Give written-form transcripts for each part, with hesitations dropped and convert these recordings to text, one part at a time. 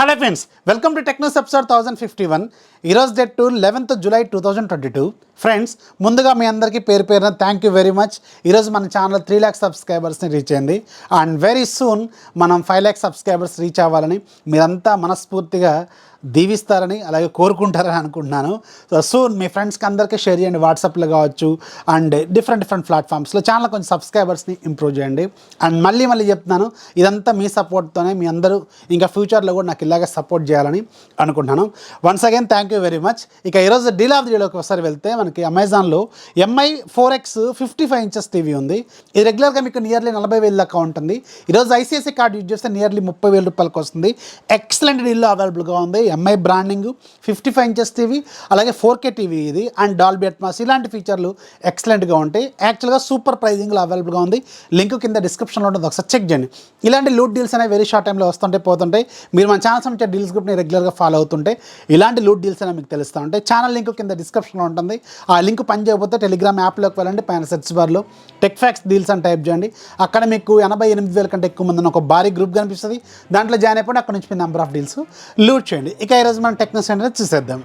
Hello friends, welcome to Technos episode 1051. ఈరోజు date 11th July 2022. Friends, ముందుగా మీ అందరికీ పేరు పేరున థ్యాంక్ యూ వెరీ మచ్. ఈరోజు మన ఛానల్ 3 lakhs సబ్స్క్రైబర్స్ని రీచ్ అయింది. అండ్ వెరీ సూన్ మనం 5 lakhs సబ్స్క్రైబర్స్ రీచ్ అవ్వాలని మీరంతా మనస్ఫూర్తిగా దీవిస్తారని అలాగే కోరుకుంటారని అనుకుంటున్నాను. సో సూన్ మీ ఫ్రెండ్స్కి అందరికీ షేర్ చేయండి, వాట్సాప్లో కావచ్చు అండ్ డిఫరెంట్ ప్లాట్ఫామ్స్లో. ఛానల్ కొంచెం సబ్స్క్రైబర్స్ని ఇంప్రూవ్ చేయండి. అండ్ మళ్ళీ చెప్తున్నాను, ఇదంతా మీ సపోర్ట్తోనే. మీ అందరూ ఇంకా ఫ్యూచర్లో కూడా నాకు ఇలాగే సపోర్ట్ చేయాలని అనుకుంటున్నాను. Once again thank you very much. ఇక ఈరోజు డీల్ ఆఫ్ ది డేలోకి ఒకసారి వెళ్తే, మనకి అమెజాన్లో MI 4X 55 inches టీవీ ఉంది. ఇది రెగ్యులర్గా మీకు నియర్లీ 40,000 దాకా ఉంటుంది. ఈరోజు ICICI కార్డు యూజ్ చేస్తే నియర్లీ 30,000 రూపాయలకు వస్తుంది. ఎక్సలెంట్ డీల్లో అవైలబుల్గా ఉంది. MI బ్రాండింగ్, 55 inches టీవీ, అలాగే 4K టీవీ ఇది, అండ్ డాల్బీ అట్మాస్, ఇలాంటి ఫీచర్లు ఎక్సలెంట్గా ఉంటాయి. యాక్చువల్గా సూపర్ ప్రైజింగ్లో అవైలబుల్గా ఉంది. లింక్ కింద డిస్క్రిప్షన్లో ఉంటుంది, ఒకసారి చెక్ చేయండి. ఇలాంటి లూట్ డీల్స్ అనేవి వెరీ షార్ట్ టైంలో వస్తుంటాయి, పోతుంటాయి. మీరు మన ఛానల్ సంబంధించిన డీల్స్ గ్రూప్ని రెగ్యులర్గా ఫాలో అవుతుంటే ఇలాంటి లూట్ డీల్స్ అనేవి మీకు తెలుస్తూ ఉంటాయి. ఛానల్ లింక్ కింద డిస్క్రిప్షన్లో ఉంటుంది. ఆ లింక్ పని చేయకపోతే టెలిగ్రామ్ యాప్లోకి వెళ్ళండి, పైన సెర్చ్ బార్లో టెక్ఫాక్స్ డీల్స్ అని టైప్ చేయండి. అక్కడ మీకు 88,000 కంటే ఎక్కువ మంది ఒక భారీ గ్రూప్ కనిపిస్తుంది. దాంట్లో జాయిన్ అయిపోయి అక్కడ నుంచి మీ నెంబర్ ఆఫ్ డీల్స్ లూట్ చేయండి. ఇక ఈరోజు మనం టెక్నోస్ అనేది చూసేద్దాం.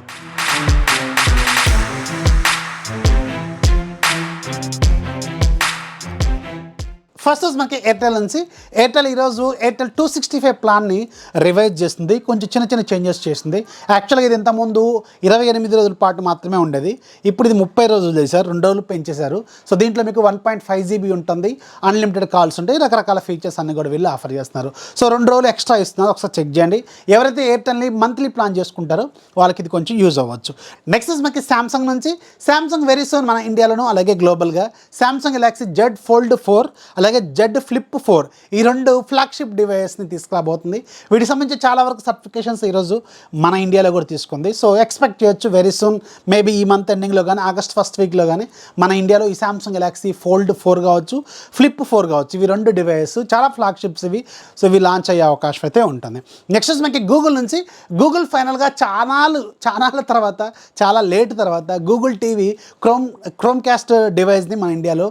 ఫస్ట్ రోజు మనకి ఎయిర్టెల్ నుంచి. ఎయిర్టెల్ ఈరోజు ఎయిర్టెల్ 265 ప్లాన్ని రివైజ్ చేస్తుంది, కొంచెం చిన్న చేంజెస్ చేసింది. యాక్చువల్గా ఇది ఇంతకుముందు 28 రోజుల పాటు మాత్రమే ఉండేది. ఇప్పుడు ఇది 30 రోజులు చేశారు, 2 రోజులు పెంచేశారు. సో దీంట్లో మీకు 1.5 GB ఉంటుంది, అన్లిమిటెడ్ కాల్స్ ఉంటాయి, రకరకాల ఫీచర్స్ అన్ని కూడా వీళ్ళు ఆఫర్ చేస్తున్నారు. సో 2 రోజులు ఎక్స్ట్రా ఇస్తున్నారు, ఒకసారి చెక్ చేయండి. ఎవరైతే ఎయిర్టెల్ని మంత్లీ ప్లాన్ చేసుకుంటారో వాళ్ళకి ఇది కొంచెం యూజ్ అవ్వచ్చు. నెక్స్ట్ మనకి శాంసంగ్ నుంచి. శాంసంగ్ వెరీ సూన్ మన ఇండియాలోను అలాగే గ్లోబల్గా శాంసంగ్ గెలాక్సీ Z Fold 4 అలాగే Z Flip 4 ఈ 2 ఫ్లాగ్షిప్ డివైస్ని తీసుకురాబోతుంది. వీటికి సంబంధించి చాలా వరకు సర్టిఫికేషన్స్ ఈరోజు మన ఇండియాలో కూడా తీసుకుంది. సో ఎక్స్పెక్ట్ చేయొచ్చు వెరీ సూన్, మేబీ ఈ మంత్ ఎండింగ్లో కానీ ఆగస్ట్ ఫస్ట్ వీక్లో కానీ మన ఇండియాలో ఈ శాంసంగ్ గెలాక్సీ Fold 4 కావచ్చు, Flip 4 కావచ్చు, ఇవి 2 డివైస్ చాలా ఫ్లాగ్షిప్స్ ఇవి. సో ఇవి లాంచ్ అయ్యే అవకాశం అయితే ఉంటుంది. నెక్స్ట్ మనకి గూగుల్ నుంచి. గూగుల్ ఫైనల్గా చాలా తర్వాత, చాలా లేట్ తర్వాత గూగుల్ టీవీ క్రోమ్ క్యాస్ట్ డివైస్ని మన ఇండియాలో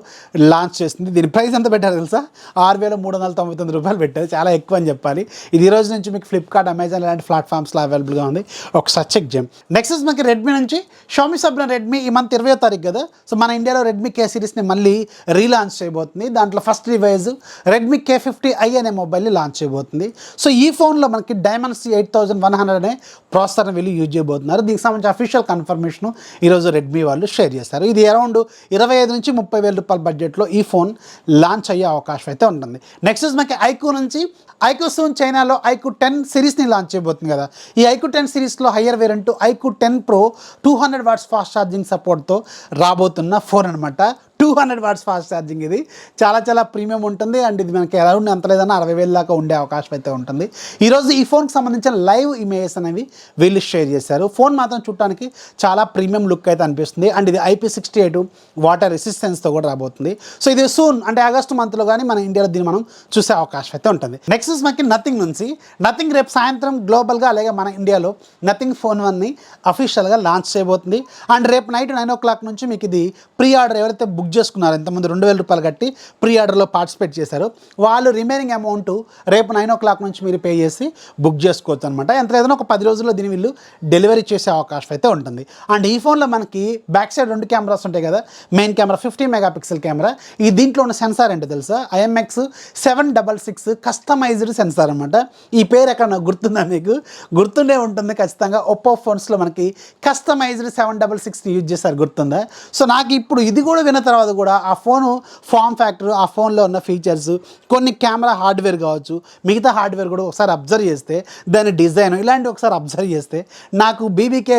లాంచ్ చేసింది. దీని ప్రైస్ ఎంత పెట్టారు తెలుసా? 6,399 రూపాయలు పెట్టారు. చాలా ఎక్కువ అని చెప్పాలి. ఇది ఈ రోజు నుంచి మీకు ఫ్లిప్కార్ట్, అమెజాన్ ఇలాంటి ప్లాట్ఫామ్స్లో అవైలబుల్గా ఉంది, ఒకసారి చెక్ చేయం. నెక్స్ట్ మనకి రెడ్మీ నుంచి. షామీ సబ్న రెడ్మీ ఈ మంత్ 20వ తారీఖు కదా, సో మన ఇండియాలో రెడ్మీ K సిరీస్ని మళ్ళీ రీలాంచ్ చేయబోతుంది. దాంట్లో ఫస్ట్ డివైజ్ రెడ్మీ K50i అనే మొబైల్ని లాంచ్ చేయబోతుంది. సో ఈ ఫోన్లో మనకి Dimensity 8100 అనే ప్రాసెసర్ని వీళ్ళు యూజ్ చేయబోతున్నారు. దీనికి సంబంధించి అఫీషియల్ కన్ఫర్మేషన్ ఈరోజు రెడ్మీ వాళ్ళు షేర్ చేస్తారు. ఇది అరౌండ్ 25,000 నుంచి 30,000 రూపాయల బడ్జెట్లో ఈ ఫోన్ లాంచ్ అయ్యే అవకాశం అయితే ఉంటుంది. నెక్స్ట్ మనకి ఐక్యూ నుంచి. ఐక్యూ సూన్ చైనాలో ఐక్యూ 10 సిరీస్ని లాంచ్ చేయబోతుంది కదా. ఈ ఐక్యూ 10 సిరీస్లో higher variant iQOO 10 Pro 200 watts fast charging సపోర్ట్తో రాబోతున్న ఫోన్ అనమాట. 200 watts ఫాస్ట్ ఛార్జింగ్. ఇది చాలా ప్రీమియం ఉంటుంది. అండ్ ఇది మనకి అరౌండ్ ఎంత లేదన్నా 60,000 దాకా ఉండే అవకాశం అయితే ఉంటుంది. ఈరోజు ఈ ఫోన్కి సంబంధించిన లైవ్ ఇమేజెస్ అనేవి వీళ్ళు షేర్ చేశారు. ఫోన్ మాత్రం చూడటానికి చాలా ప్రీమియం లుక్ అయితే అనిపిస్తుంది. అండ్ ఇది IP68 వాటర్ రెసిస్టెన్స్తో కూడా రాబోతుంది. సో ఇది సూన్ అంటే ఆగస్టు మంత్లో కానీ మన ఇండియాలో దీన్ని మనం చూసే అవకాశం అయితే ఉంటుంది. నెక్స్ట్ మనకి నథింగ్ నుంచి. నథింగ్ రేపు సాయంత్రం గ్లోబల్గా అలాగే మన ఇండియాలో నథింగ్ ఫోన్ 1ని అఫీషియల్గా లాంచ్ చేయబోతుంది. అండ్ రేపు నైట్ 9 o'clock నుంచి మీకు ఇది ప్రీ ఆర్డర్ ఎవరైతే బుక్ చేసుకున్నారు, ఎంతమంది 2,000 రూపాయలు కట్టి ప్రీ ఆర్డర్లో పార్టిసిపేట్ చేశారు, వాళ్ళు రిమైనింగ్ అమౌంట్ రేపు 9 o'clock నుంచి మీరు పే చేసి బుక్ చేసుకోవచ్చు అనమాట. ఎంత లేదన్నా ఒక 10 రోజుల్లో దీన్ని వీళ్ళు డెలివరీ చేసే అవకాశం అయితే ఉంటుంది. అండ్ ఈ ఫోన్లో మనకి బ్యాక్ సైడ్ 2 కెమెరాస్ ఉంటాయి కదా. Main camera 50 MP camera. ఈ దీంట్లో ఉన్న సెన్సార్ ఏంటో తెలుసా? IMX 766 కస్టమైజ్డ్ సెన్సార్ అనమాట. ఈ పేరు ఎక్కడ నాకు గుర్తుందా? మీకు గుర్తుండే ఉంటుంది ఖచ్చితంగా. ఒప్పో ఫోన్స్లో మనకి కస్టమైజ్డ్ 766 యూజ్ చేస్తారు, గుర్తుందా? సో నాకు ఇప్పుడు ఇది కూడా విన్న తర్వాత కూడా ఆ ఫోను ఫామ్ ఫ్యాక్టర్, ఆ ఫోన్లో ఉన్న ఫీచర్స్, కొన్ని కెమెరా హార్డ్వేర్ కావచ్చు, మిగతా హార్డ్వేర్ కూడా ఒకసారి అబ్జర్వ్ చేస్తే, దాని డిజైన్ ఇలాంటివి ఒకసారి అబ్జర్వ్ చేస్తే నాకు BBK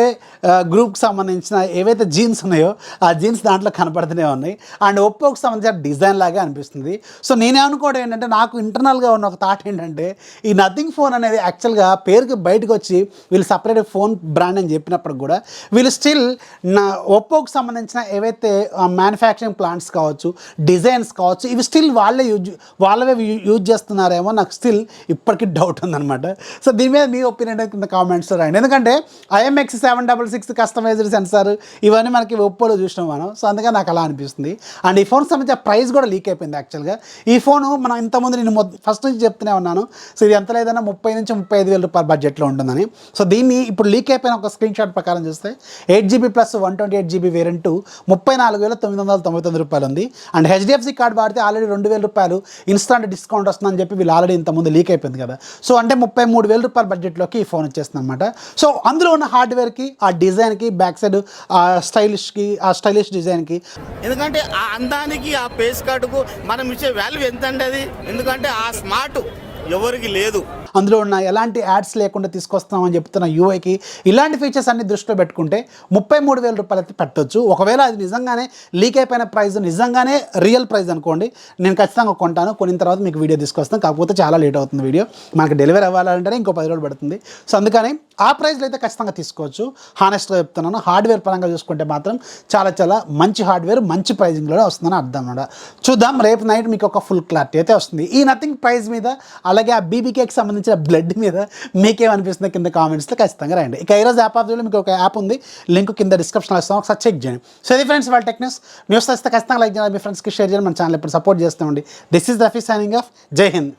గ్రూప్కి సంబంధించిన ఏవైతే జీన్స్ ఉన్నాయో ఆ జీన్స్ దాంట్లో కనపడుతూనే ఉన్నాయి. అండ్ ఒప్పోకి సంబంధించిన డిజైన్ లాగే అనిపిస్తుంది. సో నేనే అనుకోవడం ఏంటంటే, నాకు ఇంటర్నల్గా ఉన్న ఒక థాట్ ఏంటంటే, ఈ నథింగ్ ఫోన్ అనేది యాక్చువల్గా పేరుకి బయటకు వచ్చి వీళ్ళు సపరేట్ ఫోన్ బ్రాండ్ అని చెప్పినప్పుడు కూడా వీళ్ళు స్టిల్ ఒప్పోకి సంబంధించిన ఏవైతే మ్యానుఫ్యాక్చరింగ్ ఛార్జింగ్ ప్లాంట్స్ కావచ్చు, డిజైన్స్ కావచ్చు, ఇవి స్టిల్ వాళ్ళవే యూజ్ చేస్తున్నారేమో నాకు స్టిల్ ఇప్పటికీ డౌట్ ఉందన్నమాట. సో దీని మీద మీ ఒపీనియన్ కింద కామెంట్స్లో రాయండి. ఎందుకంటే IMX 766 కస్టమైజ్డ్ సెన్సార్ ఇవన్నీ మనకి ఒప్పోలో చూసినాం మనం. సో అందుకని నాకు అలా అనిపిస్తుంది. అండ్ ఈ ఫోన్ సంబంధించిన ప్రైస్ కూడా లీక్ అయిపోయింది యాక్చువల్గా. ఈ ఫోను మనం ఇంతకుముందు నేను ఫస్ట్ నుంచి చెప్తూనే ఉన్నాను. సో ఇది ఎంత లేదన్నా 30,000 నుంచి 35,000 రూపాయల బడ్జెట్లో ఉంటుందని. సో దీన్ని ఇప్పుడు లీక్ అయిపోయిన ఒక స్క్రీన్ షాట్ ప్రకారం చూస్తే 8GB ప్లస్ 128GB వేరియంట్ 34,999 రూపాయలు ఉంది. అండ్ HDFC కార్డు వాడితే ఆల్రెడీ 2,000 రూపాయలు ఇన్స్టాంట్ డిస్కౌంట్ వస్తుందని చెప్పి వీళ్ళు ఆల్రెడీ ఇంతకుముందు లీక్ అయిపోయింది కదా. సో అంటే 33,000 రూపాయల బడ్జెట్లోకి ఈ ఫోన్ వచ్చేస్తుంది అనమాట. సో అందులో ఉన్న హార్డ్వేర్కి, ఆ డిజైన్కి, బ్యాక్ సైడ్ ఆ స్టైలిష్ డిజైన్కి, ఎందుకంటే ఆ అందానికి ఆ పేస్ కార్డుకు మనం ఇచ్చే వాల్యూ ఎంత అండి అది. ఎందుకంటే ఆ స్మార్ట్ ఎవరికి లేదు. అందులో ఉన్న ఎలాంటి యాడ్స్ లేకుండా తీసుకొస్తామని చెప్తున్న యూఐకి ఇలాంటి ఫీచర్స్ అన్ని దృష్టిలో పెట్టుకుంటే 33,000 రూపాయలు అయితే పెట్టొచ్చు. ఒకవేళ అది నిజంగానే లీక్ అయిపోయిన ప్రైస్ నిజంగానే రియల్ ప్రైస్ అనుకోండి, నేను ఖచ్చితంగా కొంటాను. కొనిన తర్వాత మీకు వీడియో తీసుకొస్తాను. కాకపోతే చాలా లేట్ అవుతుంది వీడియో, మనకి డెలివరీ అవ్వాలంటేనే ఇంకో 10 రోజులు పడుతుంది. సో అందుకని ఆ ప్రైస్లో అయితే ఖచ్చితంగా తీసుకోవచ్చు. హానెస్ట్గా చెప్తున్నాను. హార్డ్వేర్ పరంగా చూసుకుంటే మాత్రం చాలా మంచి హార్డ్వేర్ మంచి ప్రైజింగ్లో వస్తుందని అర్థం అన్నమాట. చూద్దాం, రేపు నైట్ మీకు ఒక ఫుల్ క్లారిటీ అయితే వస్తుంది ఈ నథింగ్ ప్రైస్ మీద. అలాగే ఆ BBKకి సంబంధించిన బ్లడ్ మీద మీకేమనిపిస్తుంది కింద కామెంట్స్లో ఖచ్చితంగా రాయండి. ఇక ఈరోజు యాప్ ఆఫ్ మీకు ఒక యాప్ ఉంది, లింక్ కింద డిస్క్రిప్షన్లో ఇస్తాం, ఒకసారి చెక్ చేయండి. సో ఇది ఫ్రెండ్స్ వాళ్ళ టెక్నిక్స్ న్యూస్ వస్తే ఖచ్చితంగా లైక్ చేయాలి, మీ ఫ్రెండ్స్కి షేర్ చేయాలి, మన ఛానల్ ఎప్పుడు సపోర్ట్ చేస్తామండి. This is Rafi signing off. జై హింద్.